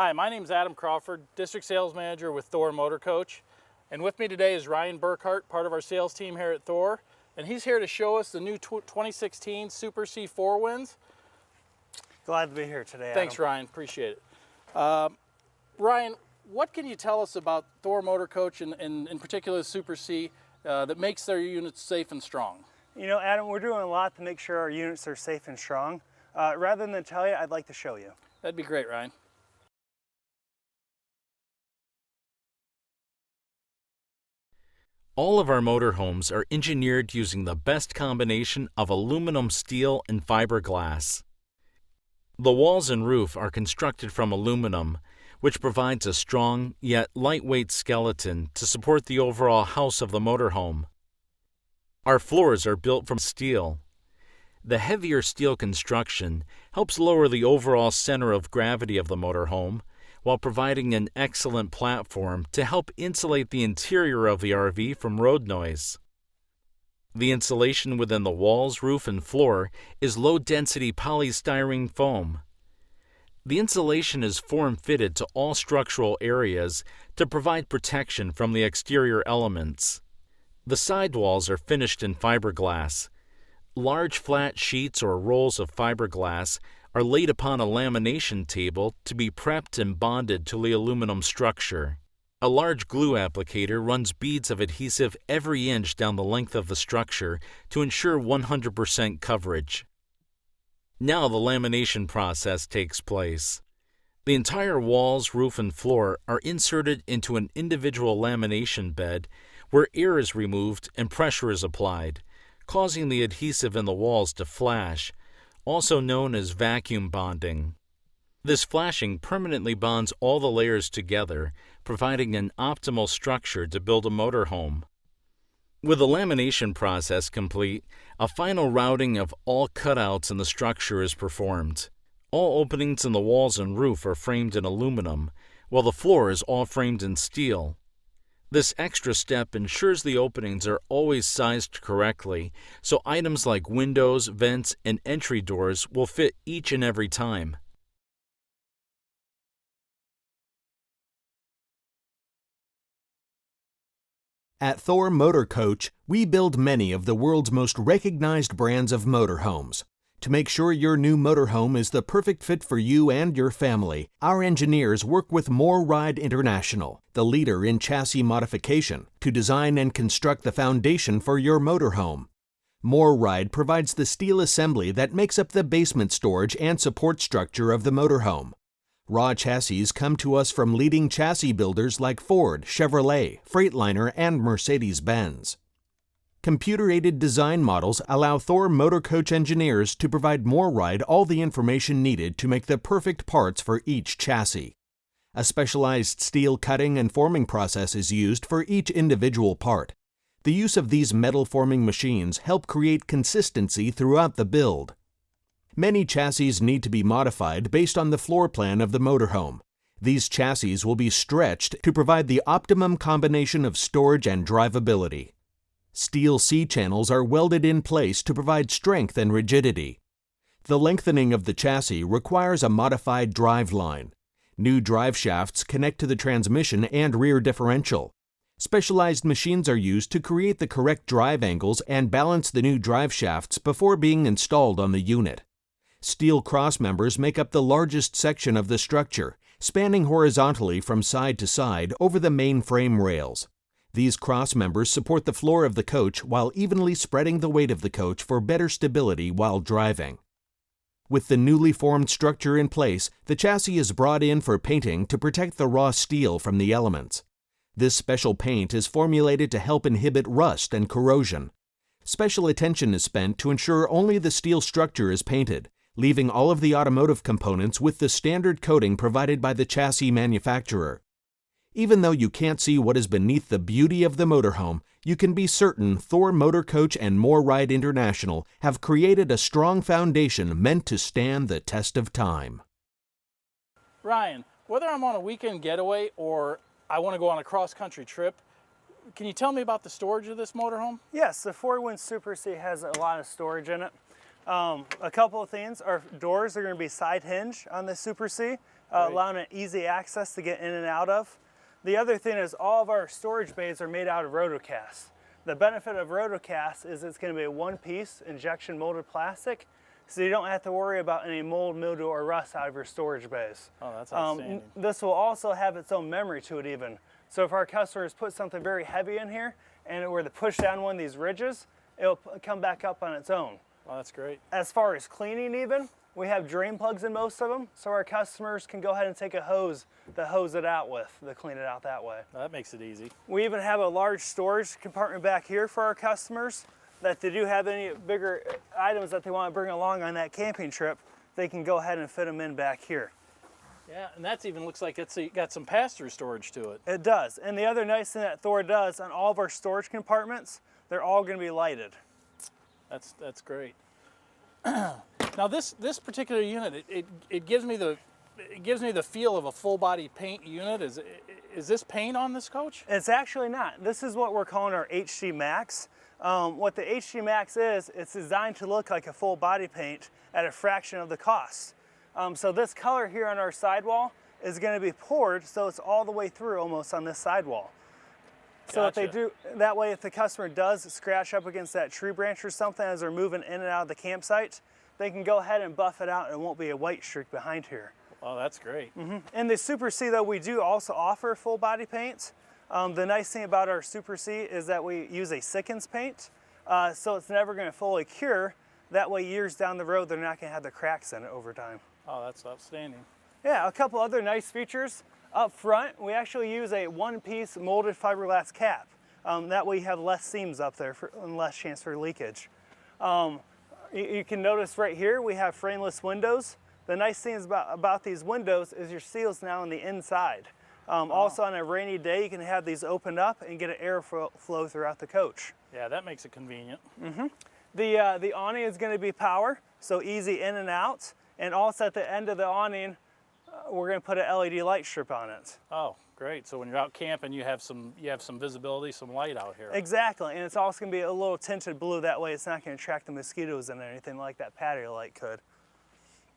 Hi, my name is Adam Crawford, District Sales Manager with Thor Motor Coach. And with me today is Ryan Burkhart, part of our sales team here at Thor. And he's here to show us the new 2016 Super C 4-Winds. Glad to be here today, Thanks, Adam. Ryan. Appreciate it. Ryan, what can you tell us about Thor Motor Coach and in particular the Super C that makes their units safe and strong? You know, Adam, we're doing a lot to make sure our units are safe and strong. Rather than tell you, I'd like to show you. That'd be great, Ryan. All of our motorhomes are engineered using the best combination of aluminum, steel, and fiberglass. The walls and roof are constructed from aluminum, which provides a strong yet lightweight skeleton to support the overall house of the motorhome. Our floors are built from steel. The heavier steel construction helps lower the overall center of gravity of the motorhome, while providing an excellent platform to help insulate the interior of the RV from road noise. The insulation within the walls, roof, and floor is low-density polystyrene foam. The insulation is form-fitted to all structural areas to provide protection from the exterior elements. The sidewalls are finished in fiberglass. Large flat sheets or rolls of fiberglass are laid upon a lamination table to be prepped and bonded to the aluminum structure. A large glue applicator runs beads of adhesive every inch down the length of the structure to ensure 100% coverage. Now the lamination process takes place. The entire walls, roof, and floor are inserted into an individual lamination bed where air is removed and pressure is applied, causing the adhesive in the walls to flash, also known as vacuum bonding. This flashing permanently bonds all the layers together, providing an optimal structure to build a motorhome. With the lamination process complete, a final routing of all cutouts in the structure is performed. All openings in the walls and roof are framed in aluminum, while the floor is all framed in steel. This extra step ensures the openings are always sized correctly, so items like windows, vents, and entry doors will fit each and every time. At Thor Motor Coach, we build many of the world's most recognized brands of motorhomes. To make sure your new motorhome is the perfect fit for you and your family, our engineers work with MoreRide International, the leader in chassis modification, to design and construct the foundation for your motorhome. MoreRide provides the steel assembly that makes up the basement storage and support structure of the motorhome. Raw chassis come to us from leading chassis builders like Ford, Chevrolet, Freightliner, and Mercedes-Benz. Computer-aided design models allow Thor Motor Coach engineers to provide MoreRide all the information needed to make the perfect parts for each chassis. A specialized steel cutting and forming process is used for each individual part. The use of these metal forming machines help create consistency throughout the build. Many chassis need to be modified based on the floor plan of the motorhome. These chassis will be stretched to provide the optimum combination of storage and drivability. Steel C-channels are welded in place to provide strength and rigidity. The lengthening of the chassis requires a modified drive line. New drive shafts connect to the transmission and rear differential. Specialized machines are used to create the correct drive angles and balance the new drive shafts before being installed on the unit. Steel cross members make up the largest section of the structure, spanning horizontally from side to side over the main frame rails. These cross members support the floor of the coach while evenly spreading the weight of the coach for better stability while driving. With the newly formed structure in place, the chassis is brought in for painting to protect the raw steel from the elements. This special paint is formulated to help inhibit rust and corrosion. Special attention is spent to ensure only the steel structure is painted, leaving all of the automotive components with the standard coating provided by the chassis manufacturer. Even though you can't see what is beneath the beauty of the motorhome, you can be certain Thor Motor Coach and MoreRide International have created a strong foundation meant to stand the test of time. Ryan, whether I'm on a weekend getaway or I want to go on a cross-country trip, can you tell me about the storage of this motorhome? Yes, the 4-Winds Super C has a lot of storage in it. A couple of things. Our doors are going to be side hinge on the Super C. allowing an easy access to get in and out of. The other thing is all of our storage bays are made out of rotocast. The benefit of rotocast is it's going to be a one-piece injection molded plastic, so you don't have to worry about any mold, mildew, or rust out of your storage bays. Oh, that's outstanding. This will also have its own memory to it even. So if our customers put something very heavy in here and it were to push down one of these ridges, it'll come back up on its own. Oh, that's great. As far as cleaning even, we have drain plugs in most of them, so our customers can go ahead and take a hose to hose it out with, to clean it out that way. That makes it easy. We even have a large storage compartment back here for our customers that if they do have any bigger items that they want to bring along on that camping trip, they can go ahead and fit them in back here. Yeah, and that's even looks like it's got some pass-through storage to it. It does, and the other nice thing that Thor does on all of our storage compartments, they're all going to be lighted. That's great. Now this particular unit, it gives me the feel of a full body paint unit. Is this paint on this coach? It's actually not. This is what we're calling our HD Max. What the HD Max is, it's designed to look like a full body paint at a fraction of the cost. So this color here on our sidewall is going to be poured, so it's all the way through almost on this sidewall. So if they do, that way if the customer does scratch up against that tree branch or something as they're moving in and out of the campsite, they can go ahead and buff it out and it won't be a white streak behind here. Oh, that's great. In the Super C though, we do also offer full body paints. The nice thing about our Super C is that we use a Sickens paint, so it's never going to fully cure. That way years down the road, they're not going to have the cracks in it over time. Oh, that's outstanding. Yeah, a couple other nice features. Up front, we actually use a one-piece molded fiberglass cap. That way you have less seams up there and less chance for leakage. You can notice right here we have frameless windows. The nice thing about these windows is your seal's now on the inside. Also on a rainy day you can have these opened up and get an airflow throughout the coach. Yeah, that makes it convenient. The awning is going to be power, so easy in and out. And also at the end of the awning, we're going to put an LED light strip on it. Oh, great. So when you're out camping, you have some visibility, some light out here. Exactly, and it's also going to be a little tinted blue. That way it's not going to attract the mosquitoes and anything like that patio light could.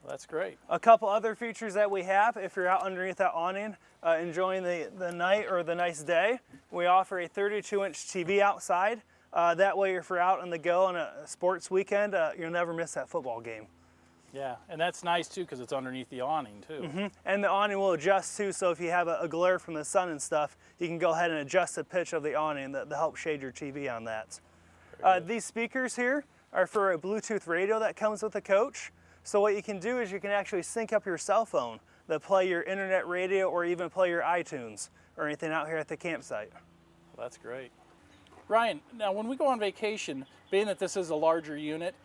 Well, that's great. A couple other features that we have, if you're out underneath that awning, enjoying the night or the nice day, we offer a 32-inch TV outside. That way if you're out on the go on a sports weekend, you'll never miss that football game. Yeah, and that's nice too because it's underneath the awning too. And the awning will adjust too, so if you have a glare from the sun and stuff, you can go ahead and adjust the pitch of the awning to help shade your TV on that. These speakers here are for a Bluetooth radio that comes with the coach. So what you can do is you can actually sync up your cell phone to play your internet radio or even play your iTunes or anything out here at the campsite. Well, that's great. Ryan, now when we go on vacation, being that this is a larger unit,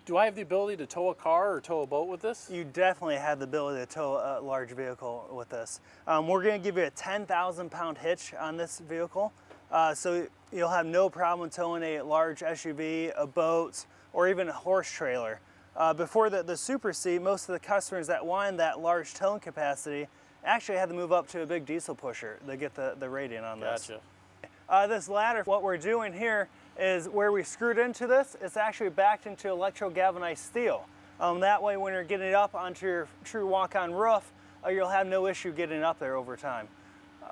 do I have the ability to tow a car or tow a boat with this? You definitely have the ability to tow a large vehicle with this. We're going to give you a 10,000-pound hitch on this vehicle, so you'll have no problem towing a large SUV, a boat, or even a horse trailer. Before the Super C, most of the customers that wanted that large towing capacity actually had to move up to a big diesel pusher to get the rating on this. Gotcha. This ladder, what we're doing here is where we screwed into this, it's actually backed into electro-galvanized steel. That way when you're getting up onto your true walk-on roof, you'll have no issue getting up there over time.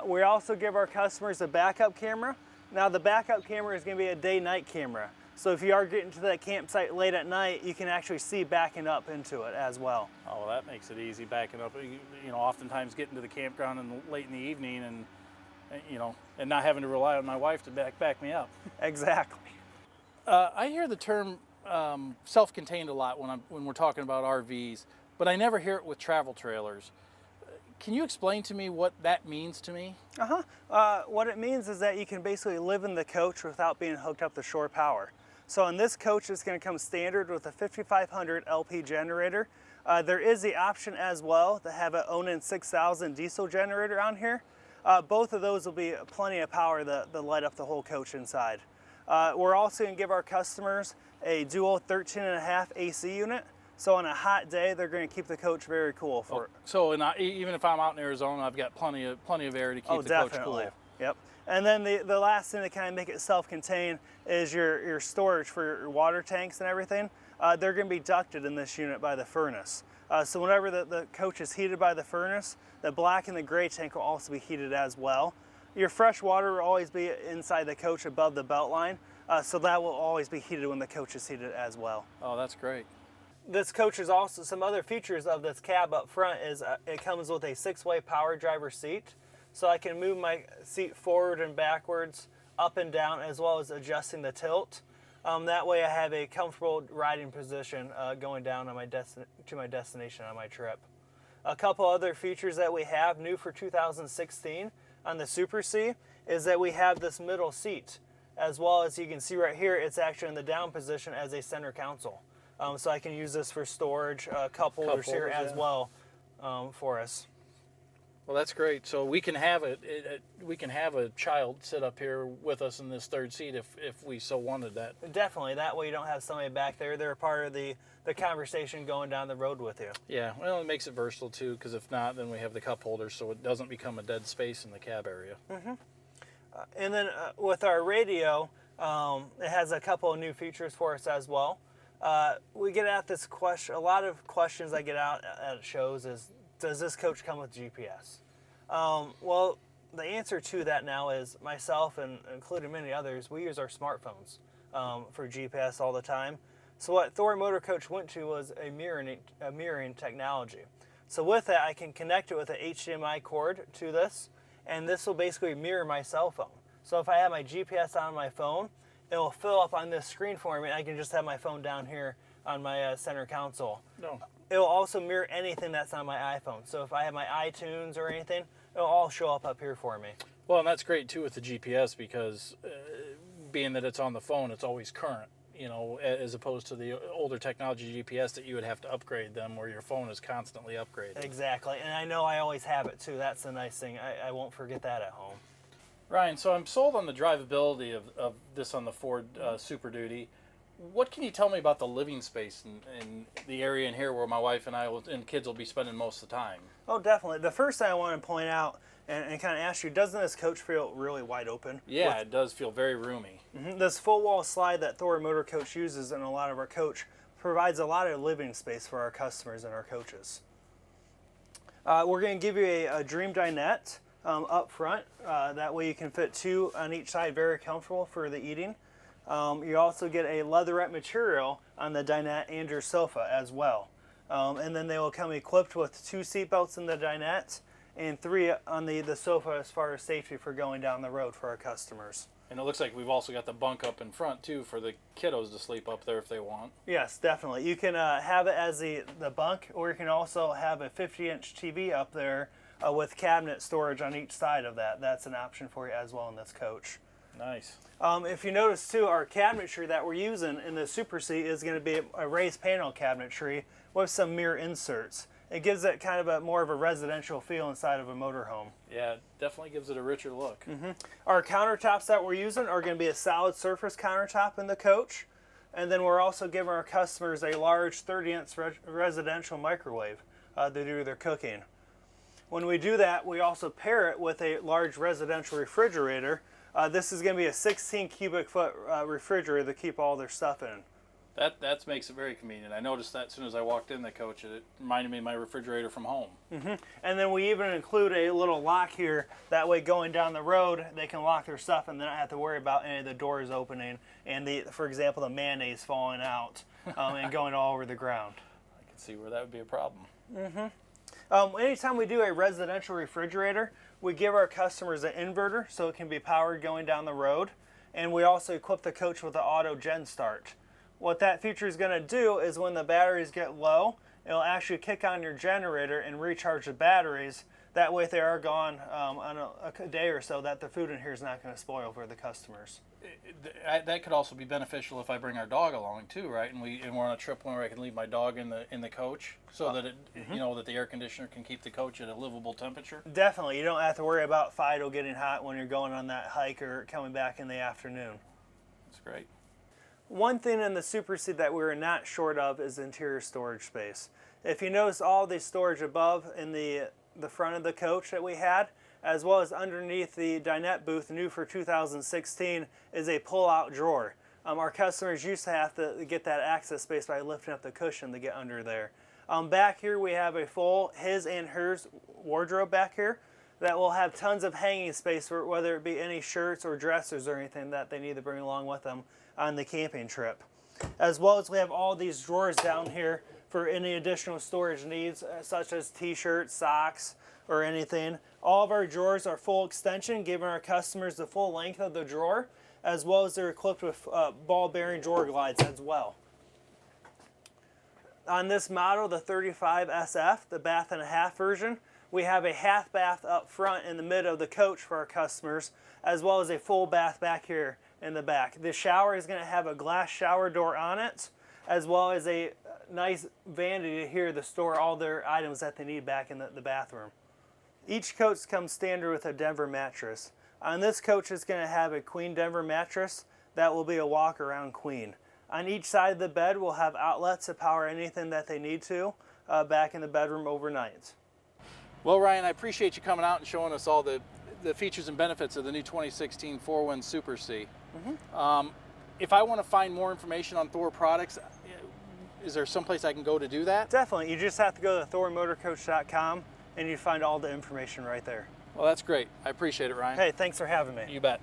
We also give our customers a backup camera. Now the backup camera is going to be a day-night camera. So if you are getting to that campsite late at night, you can actually see backing up into it as well. Oh, well, that makes it easy backing up. You know, oftentimes getting to the campground late in the evening and not having to rely on my wife to back me up. Exactly. I hear the term self-contained a lot when we're talking about RVs, but I never hear it with travel trailers. Can you explain to me what that means to me? What it means is that you can basically live in the coach without being hooked up to shore power. So in this coach, it's going to come standard with a 5500 LP generator. There is the option as well to have an Onan 6000 diesel generator on here. Both of those will be plenty of power to light up the whole coach inside. We're also going to give our customers a dual 13.5 AC unit. So on a hot day, they're going to keep the coach very cool for it. So even if I'm out in Arizona, I've got plenty of air to keep the coach cool. Yep. And then the last thing to kind of make it self-contained is your storage for your water tanks and everything. They're going to be ducted in this unit by the furnace. So whenever the coach is heated by the furnace, the black and the gray tank will also be heated as well. Your fresh water will always be inside the coach above the belt line, so that will always be heated when the coach is heated as well. Oh, that's great. This coach is also, some other features of this cab up front is it comes with a 6-way power driver seat. So I can move my seat forward and backwards, up and down, as well as adjusting the tilt. That way I have a comfortable riding position going down on to my destination on my trip. A couple other features that we have new for 2016 on the Super C is that we have this middle seat, as well as you can see right here, it's actually in the down position as a center console. So I can use this for storage, cup holders here as well for us. Well, that's great. So we can have we can have a child sit up here with us in this third seat if we so wanted that. Definitely. That way you don't have somebody back there. They're a part of the conversation going down the road with you. Yeah, well, it makes it versatile too, because if not, then we have the cup holders, so it doesn't become a dead space in the cab area. And then with our radio, it has a couple of new features for us as well. We get at this question, a lot of questions I get out at shows is, does this coach come with GPS? Well, the answer to that now is myself and including many others, we use our smartphones for GPS all the time. So what Thor Motor Coach went to was a mirroring technology. So with that, I can connect it with an HDMI cord to this, and this will basically mirror my cell phone. So if I have my GPS on my phone, it will fill up on this screen for me, and I can just have my phone down here on my center console. No. It will also mirror anything that's on my iPhone. So if I have my iTunes or anything, it'll all show up here for me. Well, and that's great too with the GPS because being that it's on the phone, it's always current, you know, as opposed to the older technology GPS that you would have to upgrade them where your phone is constantly upgraded. Exactly, and I know I always have it too. That's the nice thing. I won't forget that at home. Ryan, so I'm sold on the drivability of this on the Ford Super Duty. What can you tell me about the living space in the area in here where my wife and I and kids will be spending most of the time? Oh, definitely. The first thing I want to point out and kind of ask you, doesn't this coach feel really wide open? Yeah, it does feel very roomy. This full wall slide that Thor Motor Coach uses in a lot of our coach provides a lot of living space for our customers and our coaches. We're going to give you a Dream Dinette up front. That way you can fit 2 on each side, very comfortable for the eating. You also get a leatherette material on the dinette and your sofa as well. And then they will come equipped with 2 seat belts in the dinette and 3 on the sofa as far as safety for going down the road for our customers. And it looks like we've also got the bunk up in front too for the kiddos to sleep up there if they want. Yes, definitely. You can have it as the bunk, or you can also have a 50-inch TV up there with cabinet storage on each side of that. That's an option for you as well in this coach. Nice. If you notice too, our cabinetry that we're using in the Super C is going to be a raised panel cabinetry with some mirror inserts. It gives it kind of more of a residential feel inside of a motorhome. Yeah, it definitely gives it a richer look. Our countertops that we're using are going to be a solid surface countertop in the coach. And then we're also giving our customers a large 30-inch residential microwave to do their cooking. When we do that, we also pair it with a large residential refrigerator. This is going to be a 16 cubic foot refrigerator to keep all their stuff in. That makes it very convenient. I noticed that as soon as I walked in the coach, it reminded me of my refrigerator from home. And then we even include a little lock here. That way going down the road, they can lock their stuff and they don't have to worry about any of the doors opening and, for example, the mayonnaise falling out and going all over the ground. I can see where that would be a problem. Anytime we do a residential refrigerator, we give our customers an inverter so it can be powered going down the road. And we also equip the coach with an auto gen start. What that feature is going to do is when the batteries get low, it'll actually kick on your generator and recharge the batteries. That way if they are gone on a day or so, that the food in here is not going to spoil for the customers. That could also be beneficial if I bring our dog along too, right? And we're on a trip where I can leave my dog in the coach, so that you know, that the air conditioner can keep the coach at a livable temperature. Definitely, you don't have to worry about Fido getting hot when you're going on that hike or coming back in the afternoon. That's great. One thing in the Super C that we're not short of is interior storage space. If you notice, all the storage above in the front of the coach that we had, as well as underneath the dinette booth, new for 2016, is a pull-out drawer. Our customers used to have to get that access space by lifting up the cushion to get under there. Back here we have a full his and hers wardrobe back here that will have tons of hanging space for whether it be any shirts or dressers or anything that they need to bring along with them on the camping trip. As well as we have all these drawers down here for any additional storage needs, such as t-shirts, socks, or anything. All of our drawers are full extension, giving our customers the full length of the drawer, as well as they're equipped with ball bearing drawer glides as well. On this model, the 35 SF, the bath and a half version, we have a half bath up front in the mid of the coach for our customers, as well as a full bath back here in the back. The shower is going to have a glass shower door on it, as well as a nice vanity here to store all their items that they need back in the bathroom. Each coach comes standard with a Denver mattress. On this coach, it's going to have a queen Denver mattress that will be a walk-around queen. On each side of the bed, we'll have outlets to power anything that they need to back in the bedroom overnight. Well, Ryan, I appreciate you coming out and showing us all the features and benefits of the new 2016 4Winds Super C. If I want to find more information on Thor products, is there someplace I can go to do that? Definitely. You just have to go to thormotorcoach.com and you find all the information right there. Well, that's great. I appreciate it, Ryan. Hey, thanks for having me. You bet.